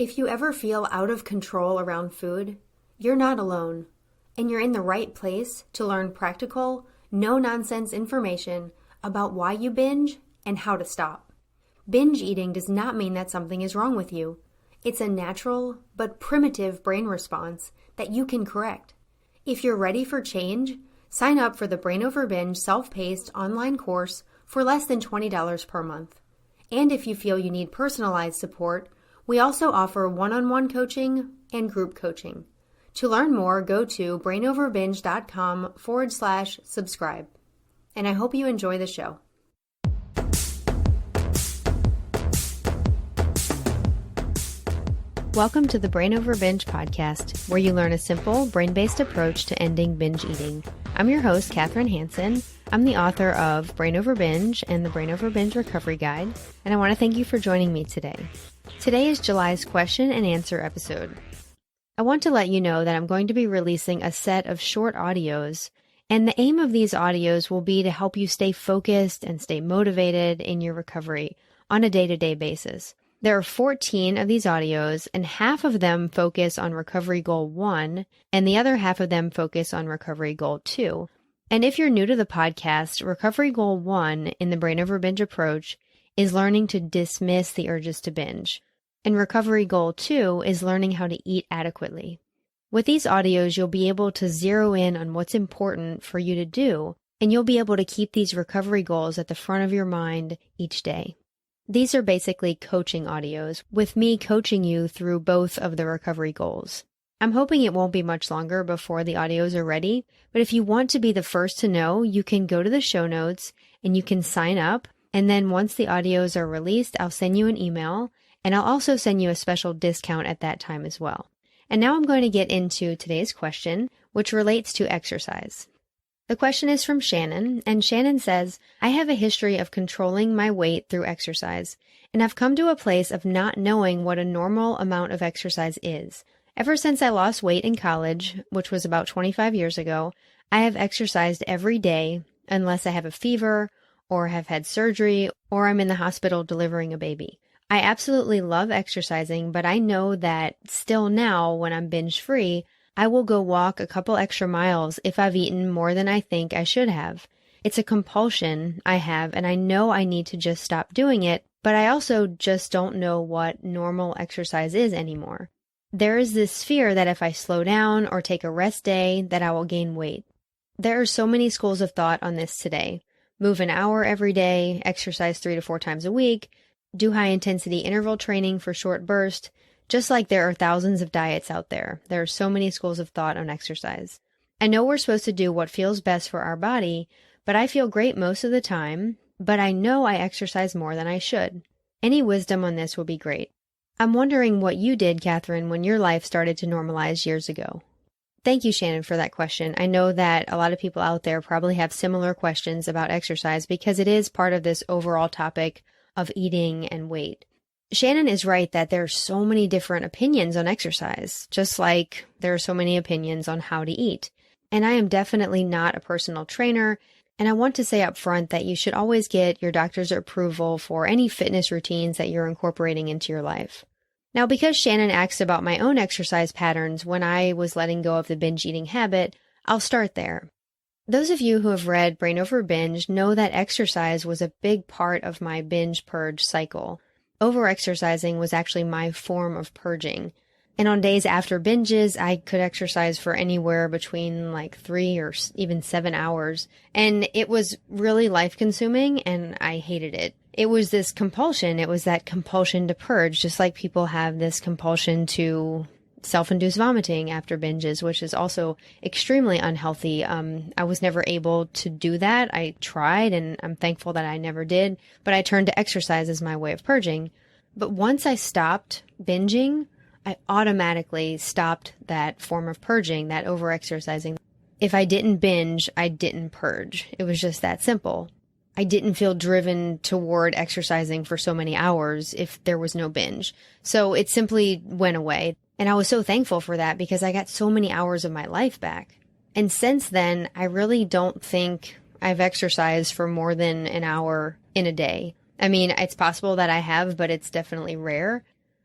If you ever feel out of control around food, you're not alone, and you're in the right place to learn practical, no-nonsense information about why you binge and how to stop. Binge eating does not mean that something is wrong with you. It's a natural but primitive brain response that you can correct. If you're ready for change, sign up for the Brain Over Binge self-paced online course for less than $20 per month. And if you feel you need personalized support, we also offer one-on-one coaching and group coaching. To learn more, go to brainoverbinge.com/subscribe. And I hope you enjoy the show. Welcome to the Brain Over Binge podcast, where you learn a simple, brain-based approach to ending binge eating. I'm your host, Kathryn Hansen. I'm the author of Brain Over Binge and the Brain Over Binge Recovery Guide, and I want to thank you for joining me today. Today is July's question and answer episode. I want to let you know that I'm going to be releasing a set of short audios, and the aim of these audios will be to help you stay focused and stay motivated in your recovery on a day-to-day basis. There are 14 of these audios, and half of them focus on Recovery Goal 1, and the other half of them focus on Recovery Goal 2. And if you're new to the podcast, Recovery Goal 1 in the Brain Over Binge approach is learning to dismiss the urges to binge. And Recovery Goal 2 is learning how to eat adequately. With these audios, you'll be able to zero in on what's important for you to do, and you'll be able to keep these recovery goals at the front of your mind each day. These are basically coaching audios, with me coaching you through both of the recovery goals. I'm hoping it won't be much longer before the audios are ready, but if you want to be the first to know, you can go to the show notes and you can sign up, and then once the audios are released, I'll send you an email, and I'll also send you a special discount at that time as well. And now I'm going to get into today's question, which relates to exercise. The question is from Shannon, and Shannon says, I have a history of controlling my weight through exercise, and I've come to a place of not knowing what a normal amount of exercise is. Ever since I lost weight in college, which was about 25 years ago, I have exercised every day unless I have a fever or have had surgery or I'm in the hospital delivering a baby. I absolutely love exercising, but I know that still now when I'm binge-free, I will go walk a couple extra miles if I've eaten more than I think I should have. It's a compulsion I have, and I know I need to just stop doing it, but I also just don't know what normal exercise is anymore. There is this fear that if I slow down or take a rest day, that I will gain weight. There are so many schools of thought on this today. Move an hour every day, exercise 3 to 4 times a week, do high-intensity interval training for short bursts. Just like there are thousands of diets out there, there are so many schools of thought on exercise. I know we're supposed to do what feels best for our body, but I feel great most of the time, but I know I exercise more than I should. Any wisdom on this would be great. I'm wondering what you did, Kathryn, when your life started to normalize years ago. Thank you, Shannon, for that question. I know that a lot of people out there probably have similar questions about exercise because it is part of this overall topic of eating and weight. Shannon is right that there are so many different opinions on exercise, just like there are so many opinions on how to eat. And I am definitely not a personal trainer, and I want to say up front that you should always get your doctor's approval for any fitness routines that you're incorporating into your life. Now, because Shannon asked about my own exercise patterns when I was letting go of the binge eating habit, I'll start there. Those of you who have read Brain Over Binge know that exercise was a big part of my binge purge cycle. Over-exercising was actually my form of purging. And on days after binges, I could exercise for anywhere between 3 or even 7 hours. And it was really life-consuming, and I hated it. It was this compulsion. It was that compulsion to purge, just like people have this compulsion to self-induced vomiting after binges, which is also extremely unhealthy. I was never able to do that. I tried, and I'm thankful that I never did, but I turned to exercise as my way of purging. But once I stopped binging, I automatically stopped that form of purging, that over-exercising. If I didn't binge, I didn't purge. It was just that simple. I didn't feel driven toward exercising for so many hours if there was no binge. So it simply went away. And I was so thankful for that because I got so many hours of my life back. And since then, I really don't think I've exercised for more than an hour in a day. I mean, it's possible that I have, but it's definitely rare.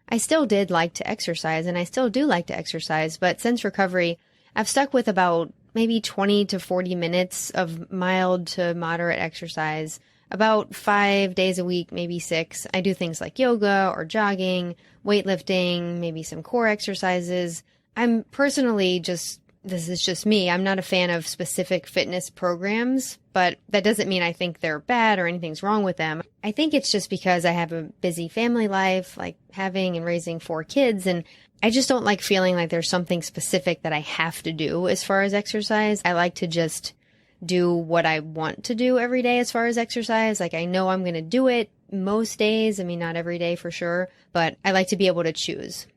I still did like to exercise, and I still do like to exercise, but since recovery, I've stuck with about maybe 20 to 40 minutes of mild to moderate exercise, about 5 days a week, maybe 6. I do things like yoga or jogging, weightlifting, maybe some core exercises. I'm personally this is just me. I'm not a fan of specific fitness programs, but that doesn't mean I think they're bad or anything's wrong with them. I think it's just because I have a busy family life, like having and raising 4 kids, and I just don't like feeling like there's something specific that I have to do as far as exercise. I like to just do what I want to do every day as far as exercise. Like I know I'm going to do it most days. I mean, not every day for sure, but I like to be able to choose.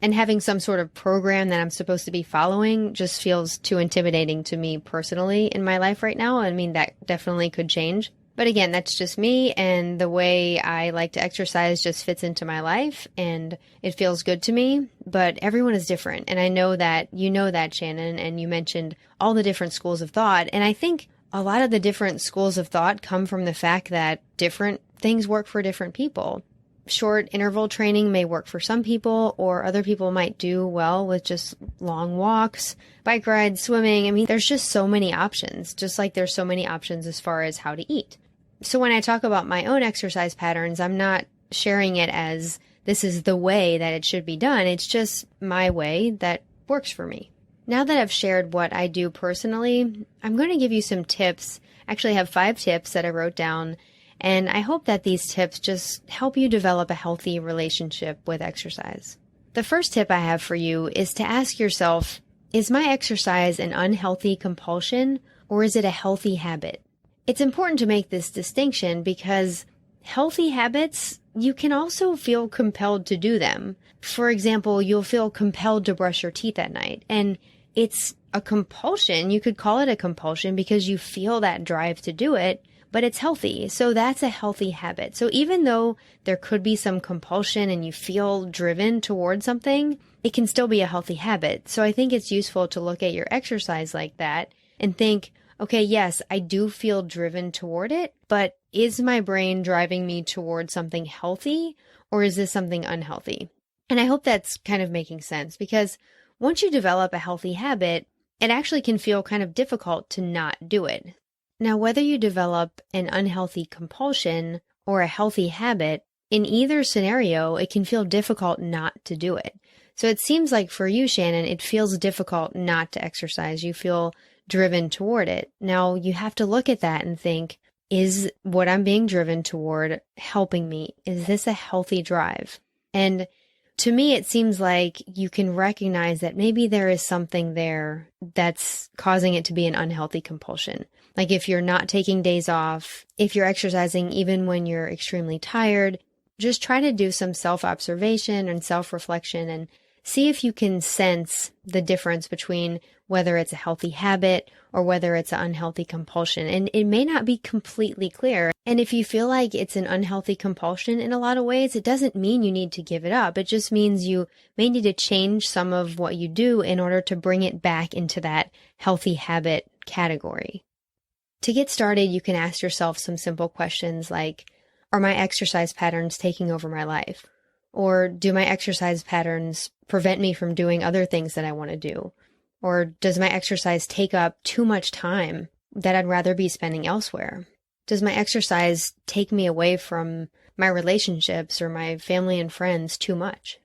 And having some sort of program that I'm supposed to be following just feels too intimidating to me personally in my life right now. I mean, that definitely could change. But again, that's just me, and the way I like to exercise just fits into my life, and it feels good to me. But everyone is different, and I know that you know that, Shannon, and you mentioned all the different schools of thought. And I think a lot of the different schools of thought come from the fact that different things work for different people. Short interval training may work for some people, or other people might do well with just long walks, bike rides, swimming. I mean, there's just so many options, just like there's so many options as far as how to eat. So when I talk about my own exercise patterns, I'm not sharing it as this is the way that it should be done. It's just my way that works for me. Now that I've shared what I do personally, I'm going to give you some tips. Actually, I have 5 tips that I wrote down, and I hope that these tips just help you develop a healthy relationship with exercise. The first tip I have for you is to ask yourself, is my exercise an unhealthy compulsion, or is it a healthy habit? It's important to make this distinction because healthy habits, you can also feel compelled to do them. For example, you'll feel compelled to brush your teeth at night, and it's a compulsion. You could call it a compulsion because you feel that drive to do it, but it's healthy. So that's a healthy habit. So even though there could be some compulsion and you feel driven toward something, it can still be a healthy habit. So I think it's useful to look at your exercise like that and think, okay, yes, I do feel driven toward it, but is my brain driving me toward something healthy, or is this something unhealthy? And I hope that's kind of making sense, because once you develop a healthy habit, it actually can feel kind of difficult to not do it. Now, whether you develop an unhealthy compulsion or a healthy habit, in either scenario, it can feel difficult not to do it. So it seems like for you, Shannon, it feels difficult not to exercise. You feel driven toward it. Now, you have to look at that and think, is what I'm being driven toward helping me? Is this a healthy drive? And to me, it seems like you can recognize that maybe there is something there that's causing it to be an unhealthy compulsion. Like if you're not taking days off, if you're exercising even when you're extremely tired, just try to do some self-observation and self-reflection and see if you can sense the difference between whether it's a healthy habit or whether it's an unhealthy compulsion. And it may not be completely clear. And if you feel like it's an unhealthy compulsion in a lot of ways, it doesn't mean you need to give it up. It just means you may need to change some of what you do in order to bring it back into that healthy habit category. To get started, you can ask yourself some simple questions like, are my exercise patterns taking over my life? Or do my exercise patterns prevent me from doing other things that I want to do? Or does my exercise take up too much time that I'd rather be spending elsewhere? Does my exercise take me away from my relationships or my family and friends too much?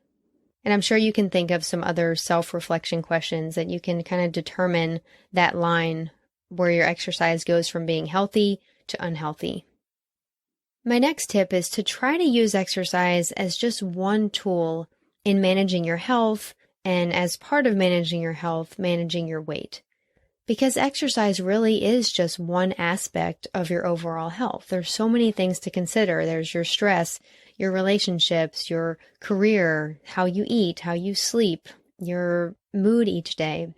And I'm sure you can think of some other self-reflection questions that you can kind of determine that line where your exercise goes from being healthy to unhealthy. My next tip is to try to use exercise as just one tool in managing your health, and as part of managing your health, managing your weight. Because exercise really is just one aspect of your overall health. There's so many things to consider. There's your stress, your relationships, your career, how you eat, how you sleep, your mood each day.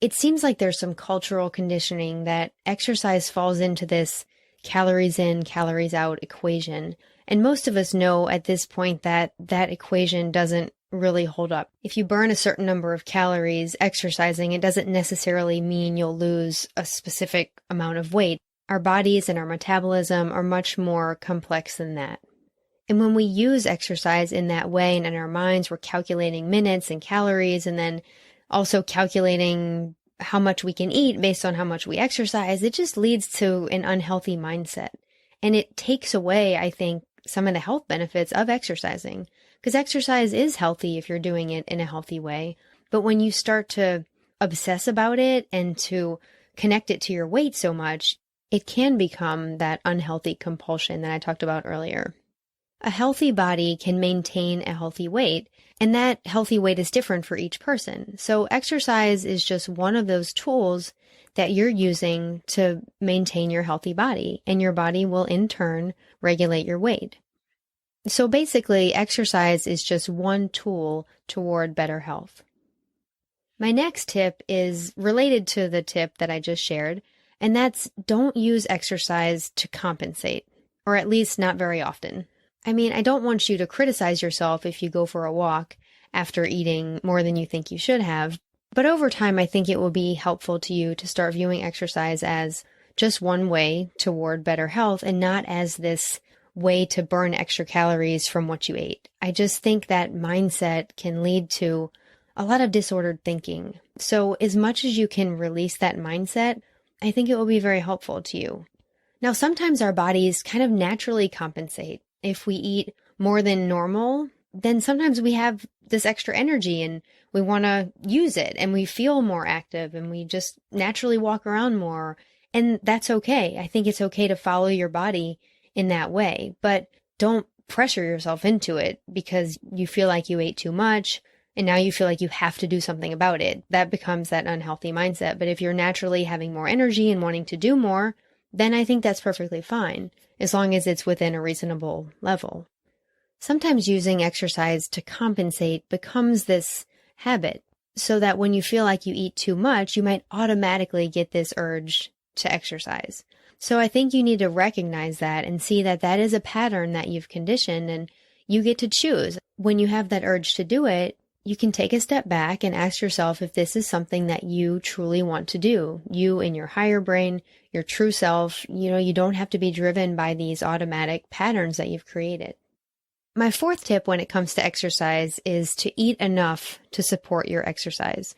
It seems like there's some cultural conditioning that exercise falls into this calories in, calories out equation. And most of us know at this point that that equation doesn't really hold up. If you burn a certain number of calories exercising, it doesn't necessarily mean you'll lose a specific amount of weight. Our bodies and our metabolism are much more complex than that. And when we use exercise in that way and in our minds, we're calculating minutes and calories and then also calculating how much we can eat based on how much we exercise. It just leads to an unhealthy mindset. And it takes away, I think, some of the health benefits of exercising, because exercise is healthy if you're doing it in a healthy way. But when you start to obsess about it and to connect it to your weight so much, it can become that unhealthy compulsion that I talked about earlier. A healthy body can maintain a healthy weight, and that healthy weight is different for each person. So exercise is just one of those tools that you're using to maintain your healthy body, and your body will in turn regulate your weight. So basically, exercise is just one tool toward better health. My next tip is related to the tip that I just shared, and that's don't use exercise to compensate, or at least not very often. I mean, I don't want you to criticize yourself if you go for a walk after eating more than you think you should have, but over time, I think it will be helpful to you to start viewing exercise as just one way toward better health and not as this way to burn extra calories from what you ate. I just think that mindset can lead to a lot of disordered thinking. So as much as you can release that mindset, I think it will be very helpful to you. Now, sometimes our bodies kind of naturally compensate. If we eat more than normal, then sometimes we have this extra energy and we want to use it and we feel more active and we just naturally walk around more. And that's okay. I think it's okay to follow your body in that way, but don't pressure yourself into it because you feel like you ate too much and now you feel like you have to do something about it. That becomes that unhealthy mindset. But if you're naturally having more energy and wanting to do more, then I think that's perfectly fine, as long as it's within a reasonable level. Sometimes using exercise to compensate becomes this habit, so that when you feel like you eat too much, you might automatically get this urge to exercise. So I think you need to recognize that and see that that is a pattern that you've conditioned, and you get to choose. When you have that urge to do it, you can take a step back and ask yourself if this is something that you truly want to do. You in your higher brain, your true self, you don't have to be driven by these automatic patterns that you've created. My fourth tip when it comes to exercise is to eat enough to support your exercise.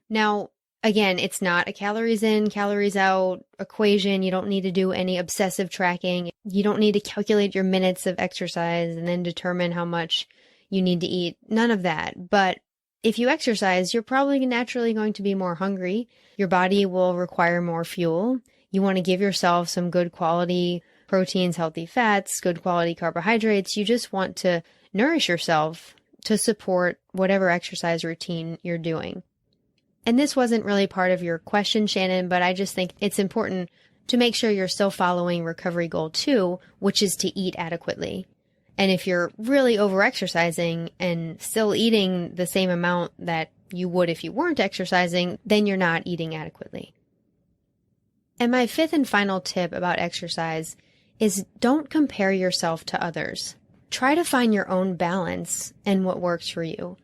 Now, again, it's not a calories in, calories out equation. You don't need to do any obsessive tracking. You don't need to calculate your minutes of exercise and then determine how much you need to eat. None of that. But if you exercise, you're probably naturally going to be more hungry. Your body will require more fuel. You want to give yourself some good quality proteins, healthy fats, good quality carbohydrates. You just want to nourish yourself to support whatever exercise routine you're doing. And this wasn't really part of your question, Shannon, but I just think it's important to make sure you're still following recovery goal 2, which is to eat adequately. And if you're really over-exercising and still eating the same amount that you would if you weren't exercising, then you're not eating adequately. And my fifth and final tip about exercise is don't compare yourself to others. Try to find your own balance and what works for you.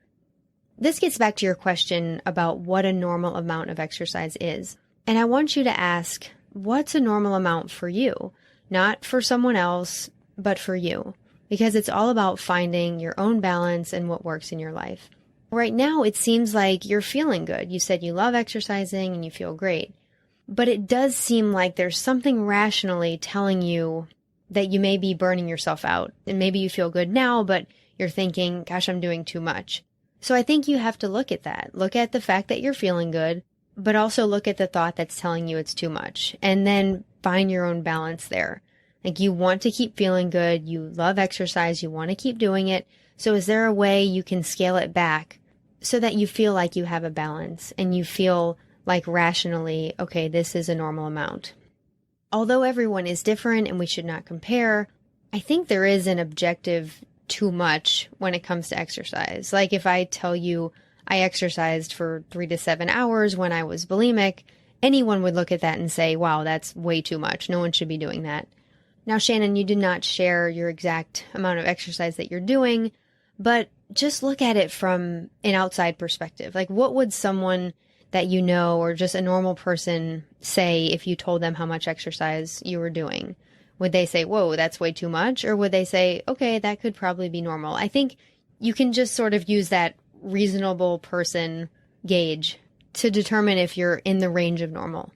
This gets back to your question about what a normal amount of exercise is. And I want you to ask, what's a normal amount for you? Not for someone else, but for you. Because it's all about finding your own balance and what works in your life. Right now, it seems like you're feeling good. You said you love exercising and you feel great. But it does seem like there's something rationally telling you that you may be burning yourself out. And maybe you feel good now, but you're thinking, gosh, I'm doing too much. So I think you have to look at that. Look at the fact that you're feeling good, but also look at the thought that's telling you it's too much. And then find your own balance there. Like you want to keep feeling good. You love exercise. You want to keep doing it. So is there a way you can scale it back so that you feel like you have a balance and you feel like rationally, okay, this is a normal amount? Although everyone is different and we should not compare, I think there is an objective too much when it comes to exercise. Like if I tell you I exercised for 3 to 7 hours when I was bulimic, anyone would look at that and say, wow, that's way too much. No one should be doing that. Now, Shannon, you did not share your exact amount of exercise that you're doing, but just look at it from an outside perspective. Like what would someone that you know or just a normal person say if you told them how much exercise you were doing? Would they say, whoa, that's way too much? Or would they say, okay, that could probably be normal? I think you can just sort of use that reasonable person gauge to determine if you're in the range of normal.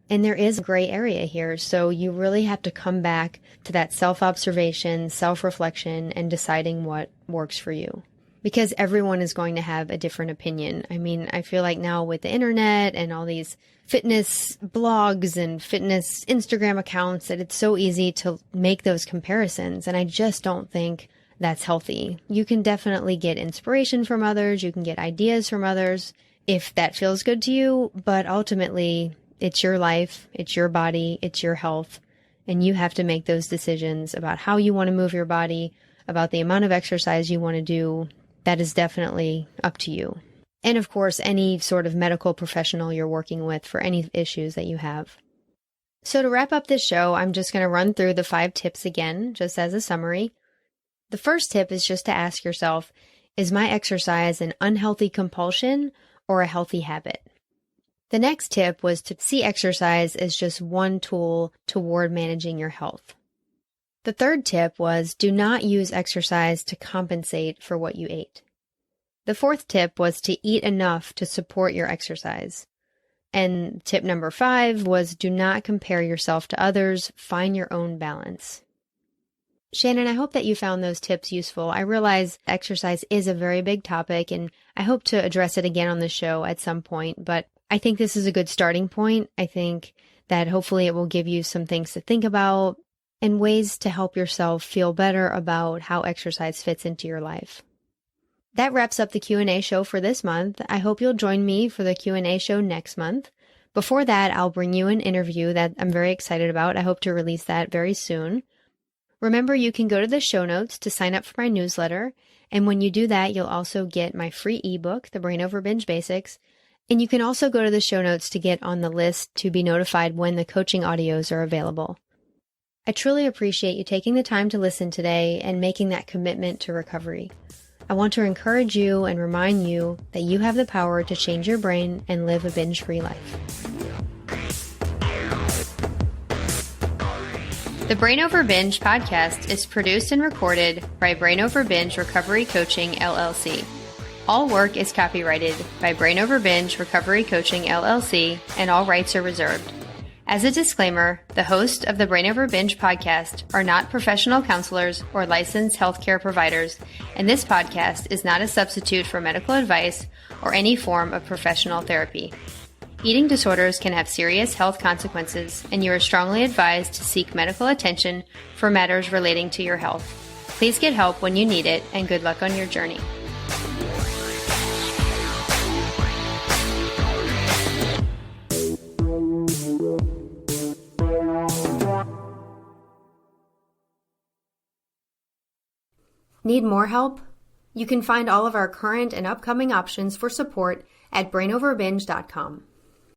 And there is a gray area here, so you really have to come back to that self-observation, self-reflection, and deciding what works for you. Because everyone is going to have a different opinion. I mean, I feel like now with the internet and all these fitness blogs and fitness Instagram accounts that it's so easy to make those comparisons. And I just don't think that's healthy. You can definitely get inspiration from others. You can get ideas from others if that feels good to you. But ultimately, it's your life, it's your body, it's your health. And you have to make those decisions about how you want to move your body, about the amount of exercise you want to do. That is definitely up to you. And of course, any sort of medical professional you're working with for any issues that you have. So to wrap up this show, I'm just going to run through the 5 tips again, just as a summary. The first tip is just to ask yourself, is my exercise an unhealthy compulsion or a healthy habit? The next tip was to see exercise as just one tool toward managing your health. The third tip was do not use exercise to compensate for what you ate. The fourth tip was to eat enough to support your exercise. And tip number 5 was do not compare yourself to others, find your own balance. Shannon, I hope that you found those tips useful. I realize exercise is a very big topic, and I hope to address it again on the show at some point, but I think this is a good starting point. I think that hopefully it will give you some things to think about and ways to help yourself feel better about how exercise fits into your life. That wraps up the Q&A show for this month. I hope you'll join me for the Q&A show next month. Before that, I'll bring you an interview that I'm very excited about. I hope to release that very soon. Remember, you can go to the show notes to sign up for my newsletter. And when you do that, you'll also get my free ebook, The Brain Over Binge Basics. And you can also go to the show notes to get on the list to be notified when the coaching audios are available. I truly appreciate you taking the time to listen today and making that commitment to recovery. I want to encourage you and remind you that you have the power to change your brain and live a binge-free life. The Brain Over Binge podcast is produced and recorded by Brain Over Binge Recovery Coaching, LLC. All work is copyrighted by Brain Over Binge Recovery Coaching, LLC, and all rights are reserved. As a disclaimer, the hosts of the Brain Over Binge podcast are not professional counselors or licensed healthcare providers, and this podcast is not a substitute for medical advice or any form of professional therapy. Eating disorders can have serious health consequences, and you are strongly advised to seek medical attention for matters relating to your health. Please get help when you need it, and good luck on your journey. Need more help? You can find all of our current and upcoming options for support at brainoverbinge.com.